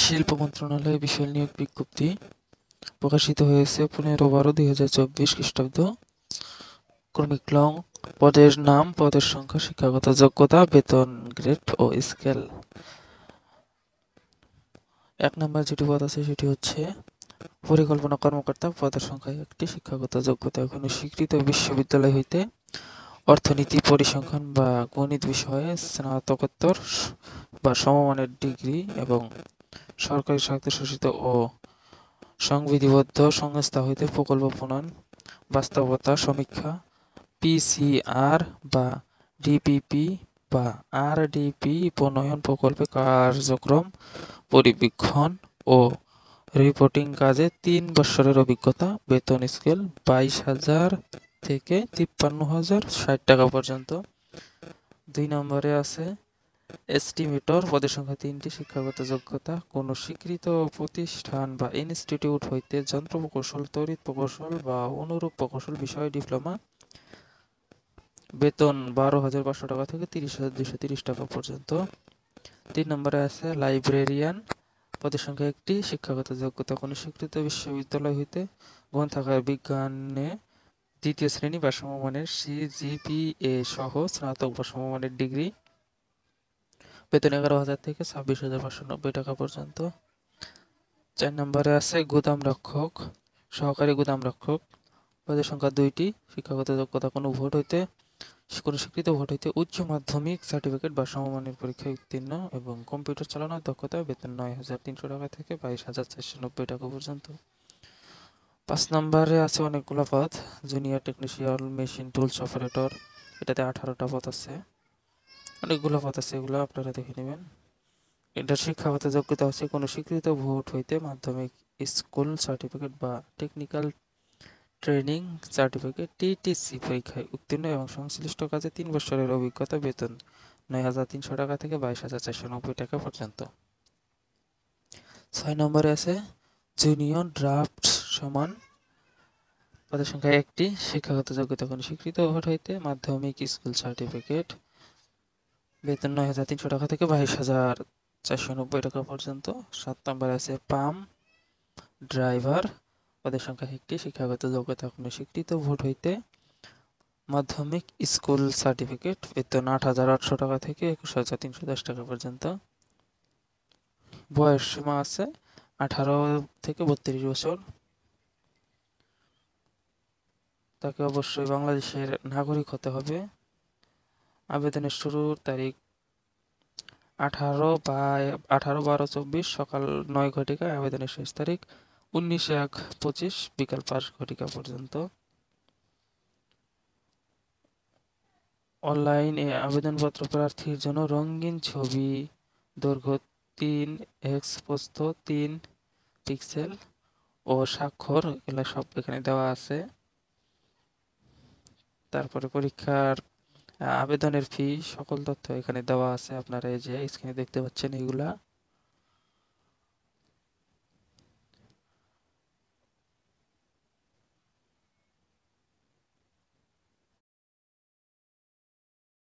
শিল্প মন্ত্রণালয় বিশাল নিয়োগ বিজ্ঞপ্তি প্রকাশিত হয়েছে 15/12/2024 খ্রিস্টাব্দ। ক্রমিক লং, পদের নাম, পদের সংখ্যা, শিক্ষাগত যোগ্যতা, বেতন, গ্রেড ও স্কেল। 1 নম্বর যেটি পদ আছে সেটি হচ্ছে পরিকল্পনা কর্মকর্তা, পদের সংখ্যা 1টি, শিক্ষাগত যোগ্যতা কোনো স্বীকৃত বিশ্ববিদ্যালয় হইতে অর্থনীতি, পরিসংখ্যান বা গণিত বিষয়ে স্নাতকোত্তর বা সমমানের ডিগ্রি এবং সরকারি স্বায়ত্তশাসিত ও সংবিধিবদ্ধ সংস্থা হইতে প্রকল্প প্রণয়ন, বাস্তবতা সমীক্ষা, পিসিআর বা ডিপিপি বা আরডিপি প্রণয়ন প্রকল্পে কার্যক্রম পরিবীক্ষণ ও রিপোর্টিং কাজে 3 বছরের অভিজ্ঞতা। বেতন স্কেল 22,000 থেকে 53,000 60 টাকা পর্যন্ত। 2 নম্বরে আছে এস্টিমেটর, পদের সংখ্যা 3টি, শিক্ষাগত যোগ্যতা কোনো স্বীকৃত প্রতিষ্ঠান বা ইনস্টিটিউট হইতে যন্ত্র প্রকৌশল, তড়িৎ প্রকৌশল বা অনুরূপ প্রকৌশল বিষয়ে ডিপ্লোমা। বেতন 12,500 টাকা থেকে 30,230 টাকা পর্যন্ত। 3 নম্বরে আছে লাইব্রেরিয়ান, পদের সংখ্যা 1টি, শিক্ষাগত যোগ্যতা কোনো স্বীকৃত বিশ্ববিদ্যালয় হইতে গ্রন্থাগার বিজ্ঞানে 2য় শ্রেণী বা সমমানের সিজিপিএ সহ স্নাতক বা সমমানের ডিগ্রি। বেতন 11,000 থেকে 26,590 টাকা পর্যন্ত। 4 নম্বরে আছে গুদাম রক্ষক, সহকারী গুদাম রক্ষক, পদের সংখ্যা 2টি, শিক্ষাগত যোগ্যতা কোনো স্বীকৃত ভোট হইতে উচ্চ মাধ্যমিক সার্টিফিকেট বা সমমানের পরীক্ষায় উত্তীর্ণ এবং কম্পিউটার চালানোর দক্ষতা। বেতন 9,300 টাকা থেকে 22,490 টাকা পর্যন্ত। 5 নম্বরে আছে অনেকগুলো পদ, junior technician, machine tools operator, এটাতে 18টা পদ আছে, অনেকগুলো পদ আছে, এগুলো আপনারা দেখে নেবেন। এটার শিক্ষাগত যোগ্যতা হচ্ছে কোনো স্বীকৃত ভোট হইতে মাধ্যমিক স্কুল সার্টিফিকেট বা টেকনিক্যাল ট্রেনিং সার্টিফিকেট টিটিসি পরীক্ষায় উত্তীর্ণ এবং সংশ্লিষ্ট কাজে 3 বছরের অভিজ্ঞতা। বেতন 9,300 টাকা থেকে 22,490 টাকা পর্যন্ত। 6 নম্বরে আছে জুনিয়র ড্রাফট সমান, পদের সংখ্যা 1টি, শিক্ষাগত যোগ্যতা কোনো স্বীকৃত ভোট হইতে মাধ্যমিক স্কুল সার্টিফিকেট। বেতন 9,300 টাকা থেকে 22,490 টাকা পর্যন্ত। 7 নম্বরে আছে পাম ড্রাইভার, পদের সংখ্যা 1টি, শিক্ষাগত যোগ্যতা কোনো স্বীকৃত ভোট হইতে মাধ্যমিক স্কুল সার্টিফিকেট। বেতন 8,800 টাকা থেকে 21,310 টাকা পর্যন্ত। বয়স সীমা আছে 18 থেকে 32 বছর। তাকে অবশ্যই বাংলাদেশের নাগরিক হতে হবে। আবেদনের শুরুর তারিখ 18/12/24 সকাল 9 ঘটিকায়, আবেদনের শেষ তারিখ 19/1/25 বিকাল 5 ঘটিকা পর্যন্ত। অনলাইনে আবেদনপত্র প্রার্থীর জন্য রঙিন ছবি, দৈর্ঘ্য 3x, প্রস্থ 3 পিক্সেল ও স্বাক্ষর, এগুলো সব এখানে দেওয়া আছে। তারপরে পরীক্ষার আবেদনের ফি, সকল তথ্য এখানে দেওয়া আছে, আপনারা এই যে স্ক্রিনে দেখতে পাচ্ছেন এগুলা।